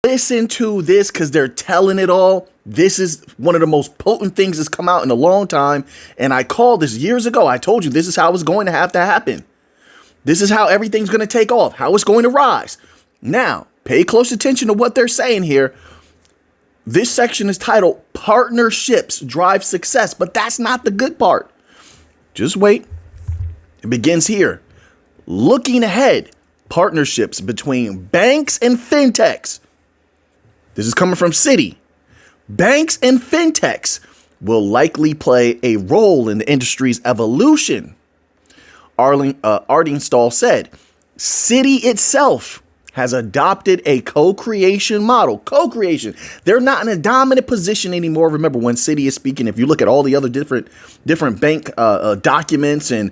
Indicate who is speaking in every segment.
Speaker 1: Listen to this because they're telling it all. This is one of the most potent things that's come out in a long time. And I called this years ago. I told you this is how it's going to have to happen. This is how everything's going to take off, how it's going to rise. Now, pay close attention to what they're saying here. This section is titled Partnerships Drive Success, but that's not the good part. Just wait. It begins here. Looking ahead, partnerships between banks and fintechs. This is coming from Citi. Banks and fintechs will likely play a role in the industry's evolution. Ardenstall said, Citi itself has adopted a co-creation model. Co-creation. They're not in a dominant position anymore. Remember, when Citi is speaking, if you look at all the other different bank documents and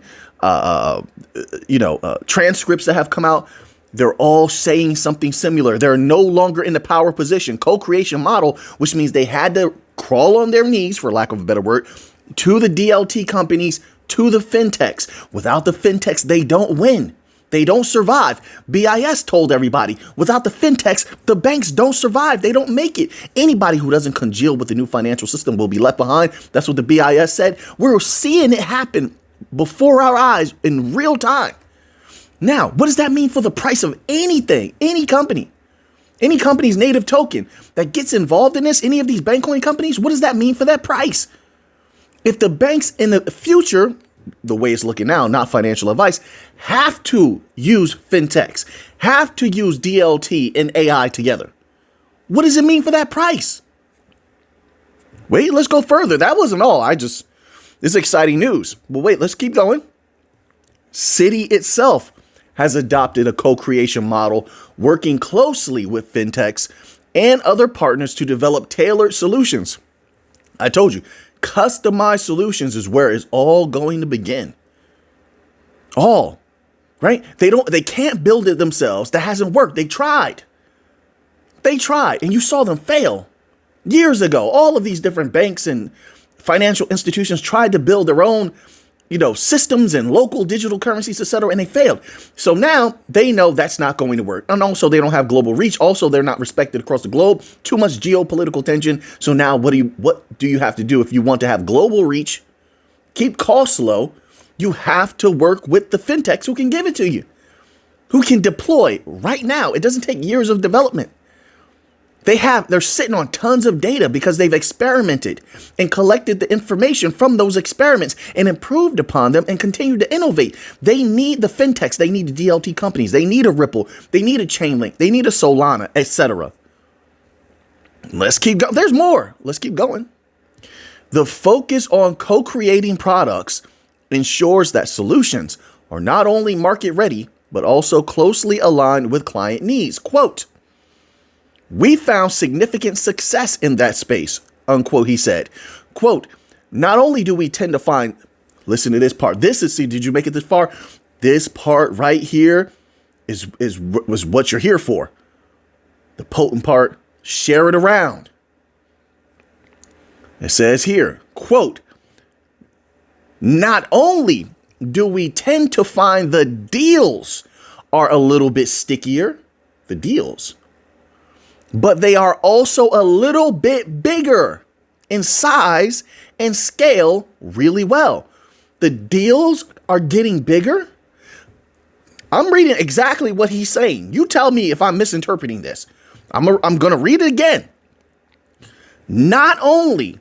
Speaker 1: transcripts that have come out, they're all saying something similar. They're no longer in the power position. Co-creation model, which means they had to crawl on their knees, for lack of a better word, to the DLT companies, to the fintechs. Without the fintechs, they don't win. They don't survive. BIS told everybody, without the fintechs, the banks don't survive. They don't make it. Anybody who doesn't congeal with the new financial system will be left behind. That's what the BIS said. We're seeing it happen before our eyes in real time. Now, what does that mean for the price of anything, any company's native token that gets involved in this, any of these Bankcoin companies? What does that mean for that price? If the banks in the future, the way it's looking now, not financial advice, have to use fintechs, have to use DLT and AI together, what does it mean for that price? Wait, let's go further. That wasn't all. This is exciting news. But wait, let's keep going. Citi itself has adopted a co-creation model, working closely with fintechs and other partners to develop tailored solutions. I told you, customized solutions is where it's all going to begin. All, right? They can't build it themselves. That hasn't worked. They tried, and you saw them fail years ago. All of these different banks and financial institutions tried to build their own systems and local digital currencies, etc., and they failed. So now they know that's not going to work. And also they don't have global reach. Also, they're not respected across the globe. Too much geopolitical tension. So now what do you have to do if you want to have global reach, keep costs low? You have to work with the fintechs who can give it to you, who can deploy right now. It doesn't take years of development. They're sitting on tons of data because they've experimented and collected the information from those experiments and improved upon them and continue to innovate. They need the fintechs. They need the DLT companies. They need a Ripple. They need a Chainlink. They need a Solana, etc. Let's keep going. There's more. Let's keep going. The focus on co-creating products ensures that solutions are not only market ready, but also closely aligned with client needs. Quote, "We found significant success in that space," unquote, he said. Quote, "Not only do we tend to find," listen to this part. Did you make it this far? This part right here was what you're here for. The potent part, share it around. It says here, quote, "Not only do we tend to find the deals are a little bit stickier, the deals, but they are also a little bit bigger in size and scale really well." The deals are getting bigger. I'm reading exactly what he's saying. You tell me if I'm misinterpreting this. I'm going to read it again. Not only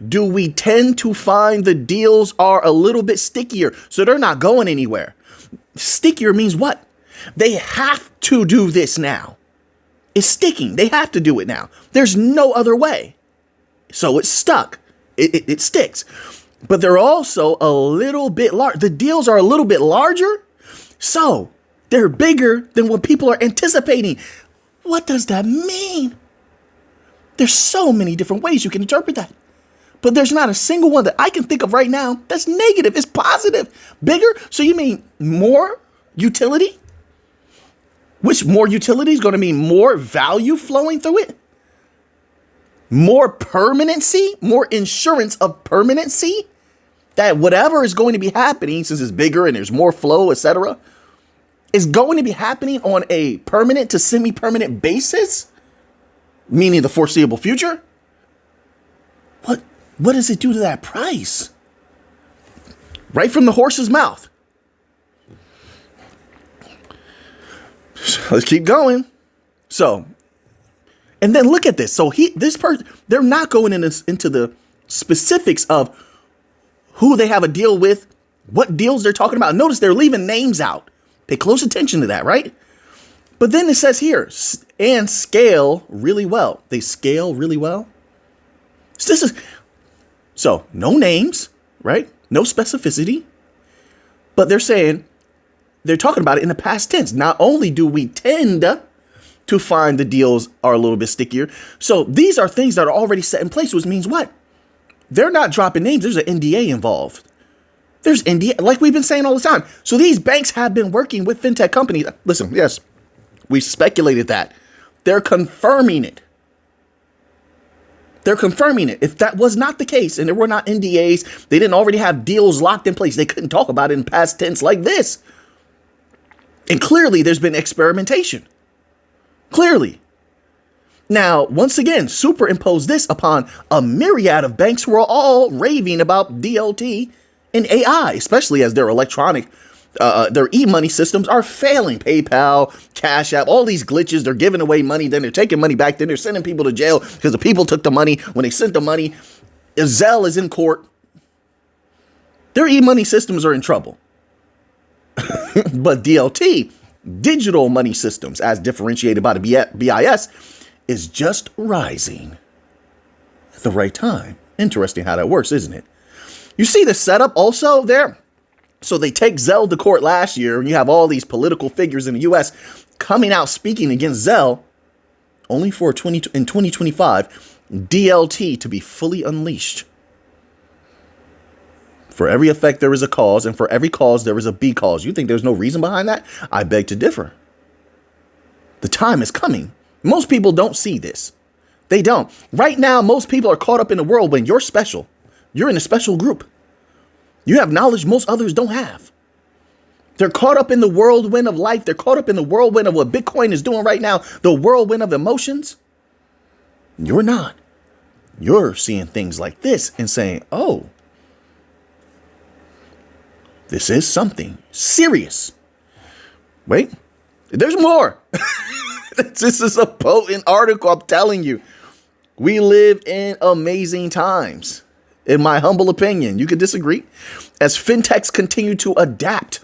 Speaker 1: do we tend to find the deals are a little bit stickier, so they're not going anywhere. Stickier means what? They have to do this now. It's sticking. They have to do it now. There's no other way. So it's stuck. It sticks. But they're also a little bit large. The deals are a little bit larger, so they're bigger than what people are anticipating. What does that mean? There's so many different ways you can interpret that. But there's not a single one that I can think of right now that's negative. It's positive. Bigger? So you mean more utility? Which more utility is going to mean more value flowing through it? More permanency? More insurance of permanency? That whatever is going to be happening, since it's bigger and there's more flow, etc., is going to be happening on a permanent to semi-permanent basis? meaning the foreseeable future. What does it do to that price? Right from the horse's mouth. So let's keep going. So, and then look at this. So they're not going into the specifics of who they have a deal with, what deals they're talking about. Notice they're leaving names out. Pay close attention to that, right? But then it says here, and scale really well. They scale really well. So no names, right? No specificity. But they're talking about it in the past tense. Not only do we tend to find the deals are a little bit stickier. So these are things that are already set in place, which means what? They're not dropping names. There's an NDA involved. There's NDA, like we've been saying all the time. So these banks have been working with fintech companies. Listen, yes, we speculated that. They're confirming it. They're confirming it. If that was not the case and there were not NDAs, they didn't already have deals locked in place, they couldn't talk about it in past tense like this. And clearly there's been experimentation. Clearly. Now, once again, superimpose this upon a myriad of banks who are all raving about DLT and AI, especially as their their e-money systems are failing. PayPal, Cash App, all these glitches. They're giving away money, then they're taking money back, then they're sending people to jail because the people took the money. When they sent the money, Zelle is in court. Their e-money systems are in trouble. But DLT, digital money systems, as differentiated by the BIS, is just rising at the right time. Interesting how that works, isn't it? You see the setup also there? So they take Zelle to court last year, and you have all these political figures in the U.S. coming out speaking against Zelle, only for in 2025, DLT to be fully unleashed. For every effect, there is a cause, and for every cause, there is a B cause. You think there's no reason behind that? I beg to differ. The time is coming. Most people don't see this. They don't. Right now, most people are caught up in the world when you're special. You're in a special group. You have knowledge most others don't have. They're caught up in the whirlwind of life. They're caught up in the whirlwind of what Bitcoin is doing right now, the whirlwind of emotions. You're not. You're seeing things like this and saying, oh, this is something serious. Wait, there's more. This is a potent article. I'm telling you, we live in amazing times. In my humble opinion, you could disagree, as fintechs continue to adapt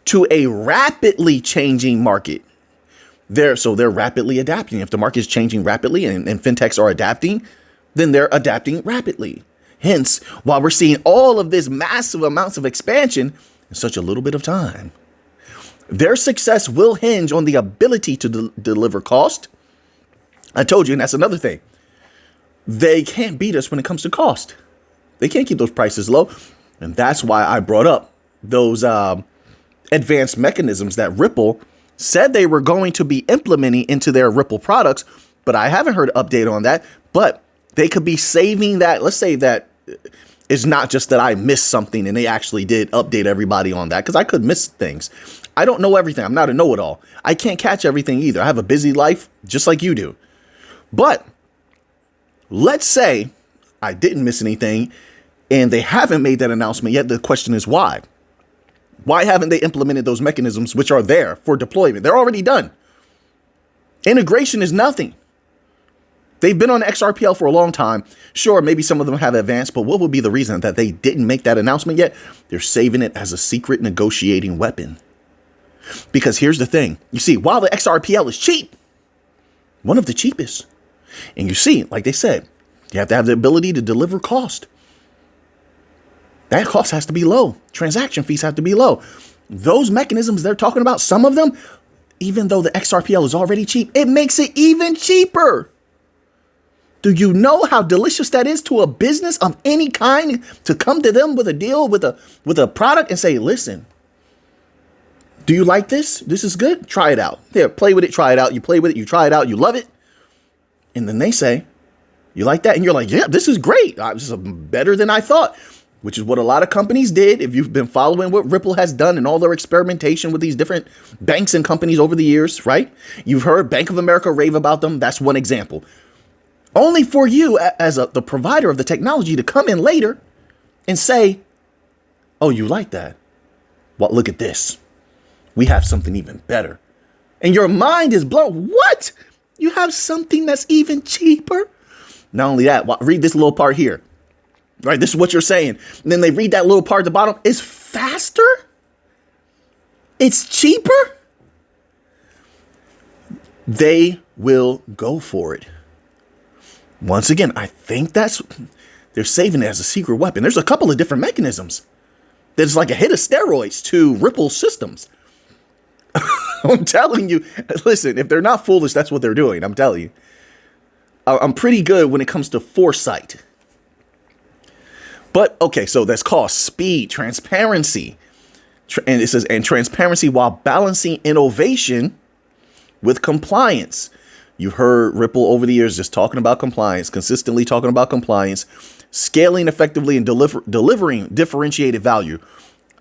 Speaker 1: to a rapidly changing market. They're rapidly adapting. If the market is changing rapidly and fintechs are adapting, then they're adapting rapidly. Hence, while we're seeing all of this massive amounts of expansion in such a little bit of time, their success will hinge on the ability to deliver cost. I told you, and that's another thing. They can't beat us when it comes to cost. They can't keep those prices low. And that's why I brought up those advanced mechanisms that Ripple said they were going to be implementing into their Ripple products. But I haven't heard an update on that. But they could be saving that. Let's say that it's not just that I missed something and they actually did update everybody on that, because I could miss things. I don't know everything. I'm not a know-it-all. I can't catch everything either. I have a busy life just like you do. But let's say I didn't miss anything and they haven't made that announcement yet. The question is why? Why haven't they implemented those mechanisms which are there for deployment? They're already done. Integration is nothing. They've been on XRPL for a long time. Sure, maybe some of them have advanced, but what would be the reason that they didn't make that announcement yet? They're saving it as a secret negotiating weapon. Because here's the thing. You see, while the XRPL is cheap, one of the cheapest, and you see, like they said, you have to have the ability to deliver cost. That cost has to be low. Transaction fees have to be low. Those mechanisms they're talking about, some of them, even though the XRPL is already cheap, it makes it even cheaper. Do you know how delicious that is to a business of any kind to come to them with a deal, with a product and say, listen, do you like this? This is good. Try it out. Here, play with it. Try it out. You play with it. You try it out. You love it. And then they say, you like that? And you're like, yeah, this is great. This is better than I thought, which is what a lot of companies did. If you've been following what Ripple has done and all their experimentation with these different banks and companies over the years, right? You've heard Bank of America rave about them. That's one example. only for you as the provider of the technology to come in later and say, oh, you like that? Well, look at this. We have something even better. And your mind is blown. What? You have something that's even cheaper? Not only that, read this little part here. Right? This is what you're saying. And then they read that little part at the bottom. It's faster? It's cheaper? They will go for it. Once again, I think they're saving it as a secret weapon. There's a couple of different mechanisms. There's like a hit of steroids to Ripple systems. I'm telling you, listen, if they're not foolish, that's what they're doing. I'm telling you. I'm pretty good when it comes to foresight. But, okay, so that's called speed, transparency. And it says, and transparency while balancing innovation with compliance. You've heard Ripple over the years just talking about compliance, consistently talking about compliance, scaling effectively and delivering differentiated value.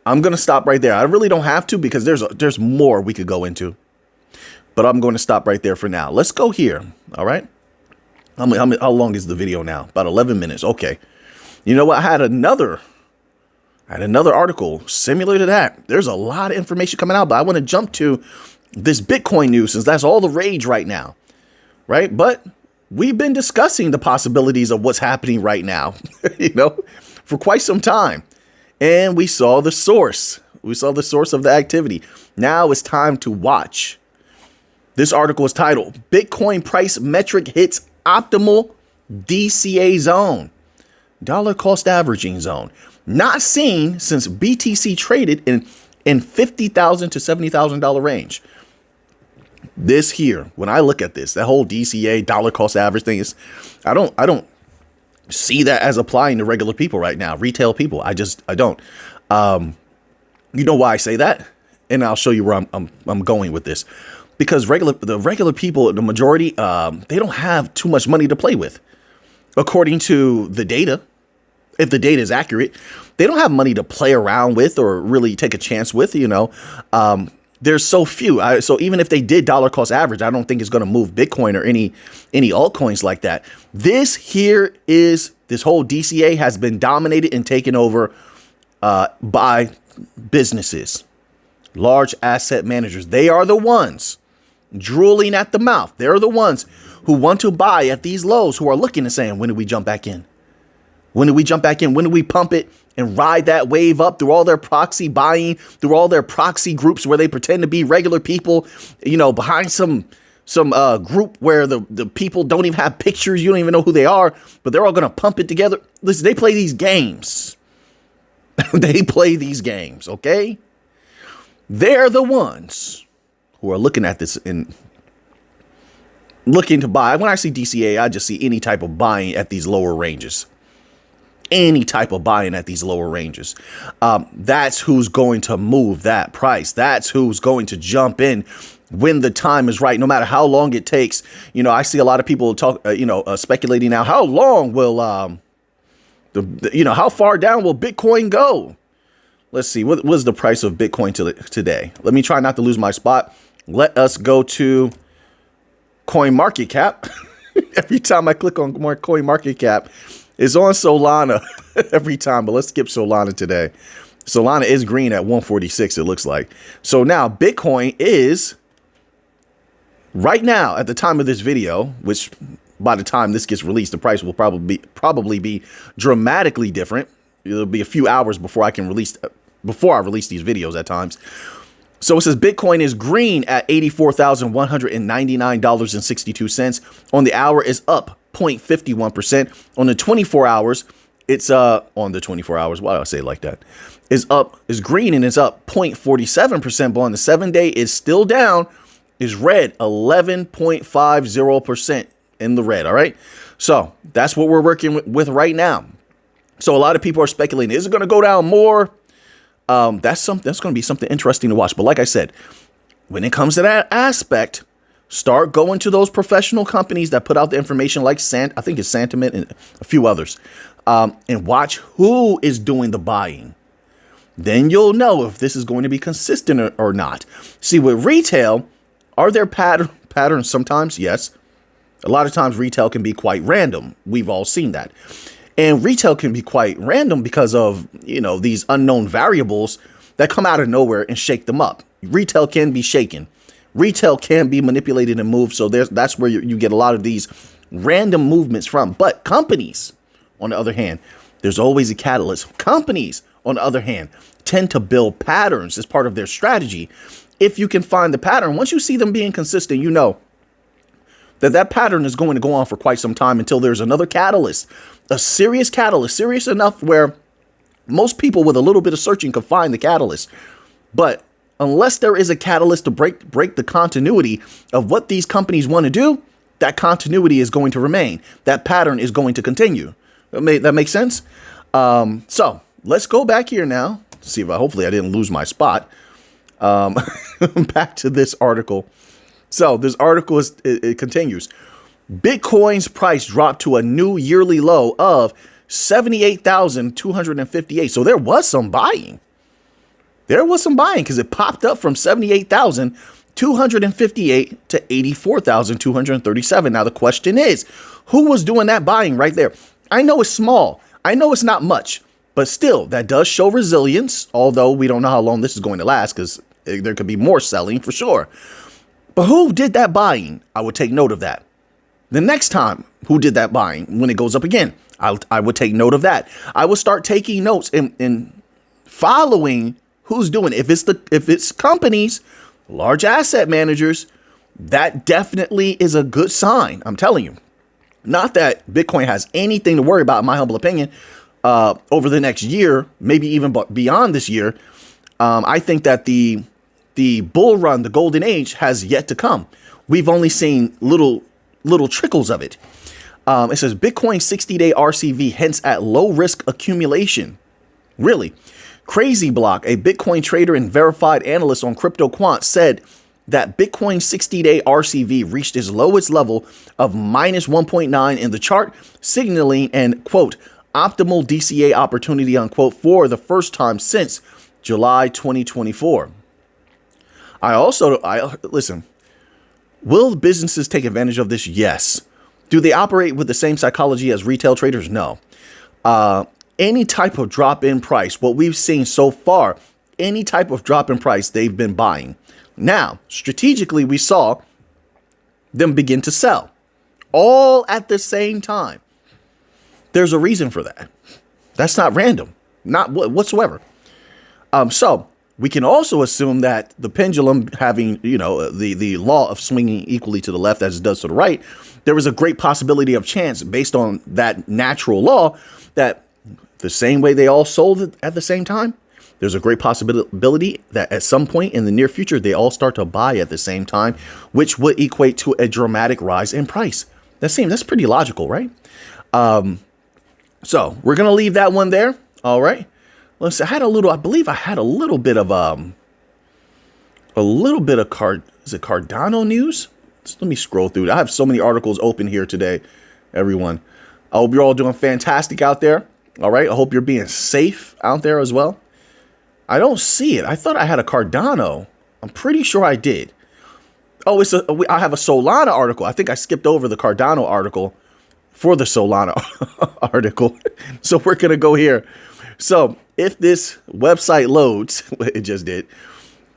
Speaker 1: I'm going to stop right there. I really don't have to because there's more we could go into. But I'm going to stop right there for now. Let's go here. All right. How long is the video now? About 11 minutes. Okay. You know what? I had another article similar to that. There's a lot of information coming out, but I want to jump to this Bitcoin news since that's all the rage right now. Right. But we've been discussing the possibilities of what's happening right now, for quite some time. And we saw the source. We saw the source of the activity. Now it's time to watch. This article is titled Bitcoin Price Metric Hits Optimal DCA Zone. Dollar cost averaging zone. Not seen since BTC traded in $50,000 to $70,000 range. This here, when I look at this, that whole DCA dollar cost average thing is, I don't see that as applying to regular people right now, retail people. I don't. You know why I say that? And I'll show you where I'm going with this. Because the regular people, the majority, they don't have too much money to play with. According to the data, if the data is accurate, they don't have money to play around with or really take a chance with, There's so few. So even if they did dollar cost average, I don't think it's going to move Bitcoin or any altcoins like that. This whole DCA has been dominated and taken over by businesses, large asset managers. They are the ones drooling at the mouth. They're the ones who want to buy at these lows, who are looking and saying, when do we jump back in? When do we jump back in? When do we pump it and ride that wave up through all their proxy buying, through all their proxy groups where they pretend to be regular people, behind some group where the people don't even have pictures. You don't even know who they are, but they're all going to pump it together. Listen, they play these games. They play these games. Okay. They're the ones who are looking at this and looking to buy. When I see DCA, I just see any type of buying at these lower ranges. Any type of buying at these lower ranges. That's who's going to move that price. That's who's going to jump in when the time is right, no matter how long it takes. I see a lot of people talk, speculating now. How long will how far down will Bitcoin go? Let's see. What was the price of Bitcoin today? Let me try not to lose my spot. Let us go to CoinMarketCap. Every time I click on more CoinMarketCap, it's on Solana every time, but let's skip Solana today. Solana is green at 146, it looks like. So now Bitcoin is right now at the time of this video, which by the time this gets released, the price will probably be dramatically different. It'll be a few hours before I release these videos at times. So it says Bitcoin is green at $84,199.62. On the hour is up 0.51%. On the 24 hours, it's on the 24 hours. Why do I say it like that? Is green and it's up 0.47%. But on the 7-day, it's still down. Is red 11.50% in the red. All right. So that's what we're working with right now. So a lot of people are speculating, is it going to go down more? That's going to be something interesting to watch. But like I said, when it comes to that aspect, start going to those professional companies that put out the information like I think it's Sentiment and a few others, and watch who is doing the buying. Then you'll know if this is going to be consistent or not. See, with retail, are there patterns sometimes? Yes. A lot of times retail can be quite random. We've all seen that. And retail can be quite random because of, these unknown variables that come out of nowhere and shake them up. Retail can be shaken. Retail can be manipulated and moved. So that's where you get a lot of these random movements from. But companies, on the other hand, there's always a catalyst. Companies, on the other hand, tend to build patterns as part of their strategy. If you can find the pattern, once you see them being consistent, you know that pattern is going to go on for quite some time until there's another catalyst, a serious catalyst, serious enough where most people with a little bit of searching can find the catalyst. But unless there is a catalyst to break the continuity of what these companies want to do, that continuity is going to remain. That pattern is going to continue. That makes sense? So let's go back here now. See if hopefully I didn't lose my spot. Back to this article. So this article it continues. Bitcoin's price dropped to a new yearly low of 78,258. So there was some buying. There was some buying because it popped up from 78,258 to 84,237. Now the question is, who was doing that buying right there? I know it's small. I know it's not much, but still that does show resilience. Although we don't know how long this is going to last because there could be more selling for sure. But who did that buying? I would take note of that. The next time, who did that buying when it goes up again? I would take note of that. I would start taking notes and following who's doing it. If it's companies, large asset managers, that definitely is a good sign. I'm telling you. Not that Bitcoin has anything to worry about, in my humble opinion, over the next year, maybe even beyond this year. I think that the bull run, the golden age, has yet to come. We've only seen little trickles of it. It says Bitcoin 60-day RCV hints at low risk accumulation. Really? Crazy Block, a Bitcoin trader and verified analyst on CryptoQuant, said that Bitcoin 60-day RCV reached its lowest level of minus 1.9 in the chart, signaling an, quote, optimal DCA opportunity, unquote, for the first time since July 2024. Listen, will businesses take advantage of this? Yes. Do they operate with the same psychology as retail traders? No. Any type of drop in price, what we've seen so far, any type of drop in price, they've been buying. Now, strategically, we saw them begin to sell all at the same time. There's a reason for that. That's not random, not whatsoever. So we can also assume that the pendulum having, the law of swinging equally to the left as it does to the right, there is a great possibility of chance based on that natural law that the same way they all sold it at the same time, there's a great possibility that at some point in the near future, they all start to buy at the same time, which would equate to a dramatic rise in price. That's pretty logical, right? So we're going to leave that one there. All right. Let's, I believe I had a little bit of Cardano news. Let me scroll through. I have so many articles open here today, everyone. I hope you're all doing fantastic out there. All right. I hope you're being safe out there as well. I don't see it. I thought I had a Cardano. I'm pretty sure I did. Oh, I have a Solana article. I think I skipped over the Cardano article for the Solana article. So we're going to go here. So if this website loads, it just did.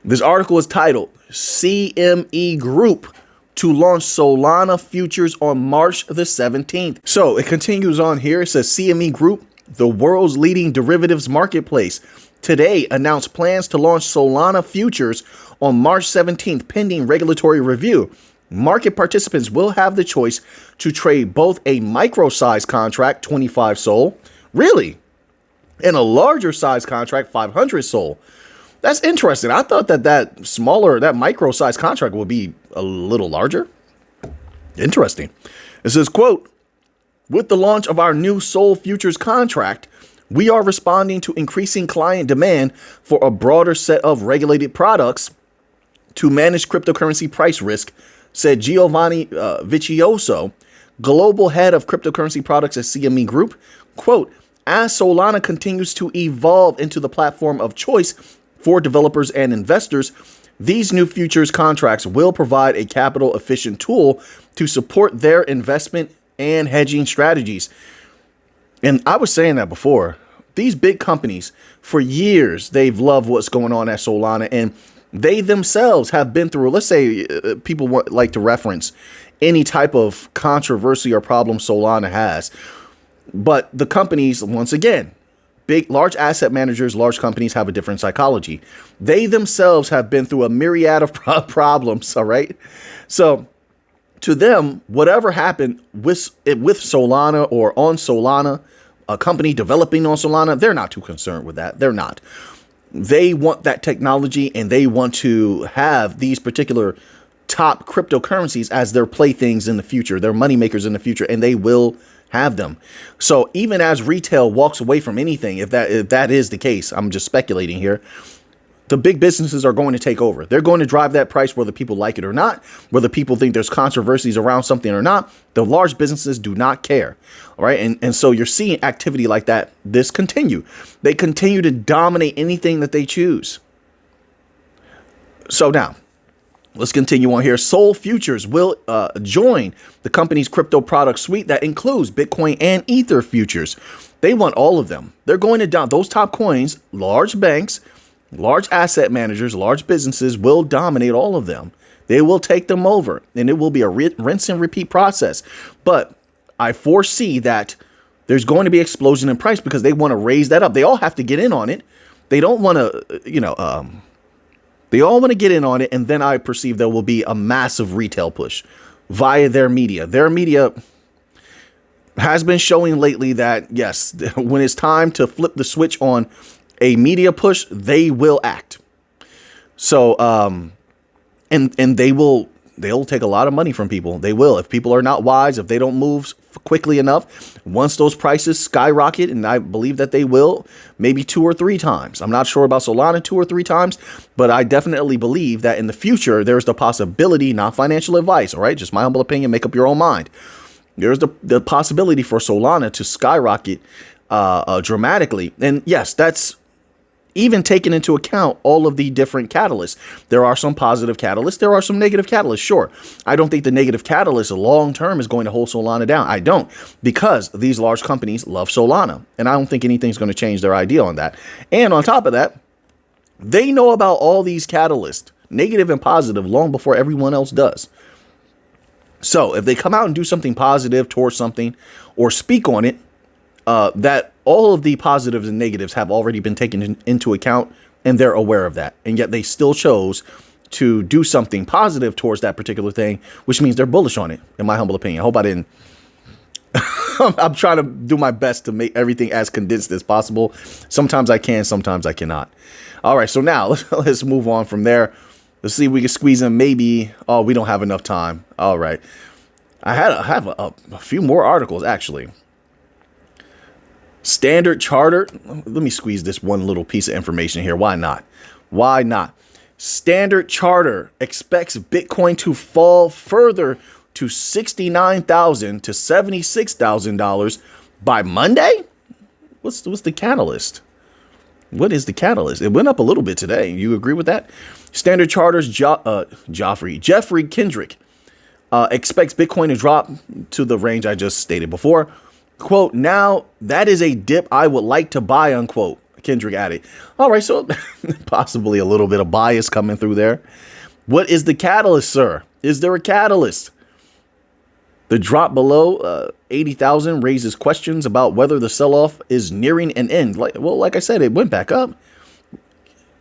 Speaker 1: This article is titled CME Group to launch Solana futures on March the 17th. So it continues on here. It says CME Group, the world's leading derivatives marketplace, today announced plans to launch Solana futures on March 17th, pending regulatory review. Market participants will have the choice to trade both a micro-size contract, 25 Sol, really, and a larger size contract, 500 Sol. That's interesting. I thought that micro-size contract would be a little larger. Interesting. It says, quote, with the launch of our new Sol futures contract, we are responding to increasing client demand for a broader set of regulated products to manage cryptocurrency price risk, said Giovanni Vicioso, global head of cryptocurrency products at CME Group. Quote, as Solana continues to evolve into the platform of choice for developers and investors, These new futures contracts will provide a capital efficient tool to support their investment and hedging strategies. And I was saying that before. These big companies, for years, they've loved what's going on at Solana, and they themselves have been through, let's say people like to reference any type of controversy or problem Solana has. But the companies, once again, large asset managers, large companies have a different psychology. They themselves have been through a myriad of problems, all right? So to them, whatever happened with Solana or on Solana, a company developing on Solana, they're not too concerned with that. They're not. They want that technology, and they want to have these particular top cryptocurrencies as their playthings in the future, their moneymakers in the future, and they will have them. So even as retail walks away from anything, if that is the case, I'm just speculating here, the big businesses are going to take over. They're going to drive that price whether people like it or not, whether people think there's controversies around something or not. The large businesses do not care. All right. And so you're seeing activity like that. This continue. They continue to dominate anything that they choose. So now let's continue on here. Sol Futures will join the company's crypto product suite that includes Bitcoin and Ether futures. They want all of them. They're going to down those top coins. Large banks, large asset managers, large businesses will dominate all of them. They will take them over, and it will be a rinse and repeat process. But I foresee that there's going to be explosion in price because they want to raise that up. They all have to get in on it. They don't want to, they all want to get in on it. And then I perceive there will be a massive retail push via their media. Their media has been showing lately that, yes, when it's time to flip the switch on a media push, they will act. So, and they'll take a lot of money from people. They will. If people are not wise, if they don't move quickly enough, once those prices skyrocket, and I believe that they will, maybe 2 or 3 times. I'm not sure about Solana 2 or 3 times, but I definitely believe that in the future, there's the possibility, not financial advice, all right? Just my humble opinion, make up your own mind. There's the possibility for Solana to skyrocket dramatically. And yes, that's even taking into account all of the different catalysts. There are some positive catalysts. There are some negative catalysts. Sure. I don't think the negative catalyst long term is going to hold Solana down. I don't, because these large companies love Solana, and I don't think anything's going to change their idea on that. And on top of that, they know about all these catalysts, negative and positive, long before everyone else does. So if they come out and do something positive towards something or speak on it, that all of the positives and negatives have already been taken into account, and they're aware of that. And yet they still chose to do something positive towards that particular thing, which means they're bullish on it, in my humble opinion. I hope I didn't. I'm trying to do my best to make everything as condensed as possible. Sometimes I can, sometimes I cannot. All right, so now let's move on from there. Let's see if we can squeeze in maybe. Oh, we don't have enough time. All right. I have a few more articles, actually. Standard Charter. Let me squeeze this one little piece of information here. Why not? Why not? Standard Charter expects Bitcoin to fall further to $69,000 to $76,000 by Monday. What's the catalyst? What is the catalyst? It went up a little bit today. You agree with that? Standard Charter's Jeffrey Kendrick expects Bitcoin to drop to the range I just stated before. Quote, now that is a dip I would like to buy, unquote, Kendrick added. All right, so possibly a little bit of bias coming through there. What is the catalyst, sir? Is there a catalyst? The drop below 80,000 raises questions about whether the sell-off is nearing an end. Like I said, it went back up.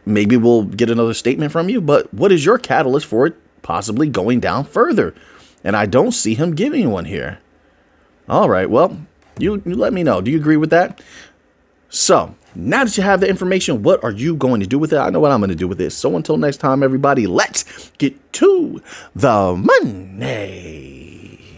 Speaker 1: Maybe we'll get another statement from you, but what is your catalyst for it possibly going down further? And I don't see him giving one here. All right, well, you let me know. Do you agree with that? So now that you have the information, what are you going to do with it? I know what I'm going to do with this. So until next time, everybody, let's get to the money.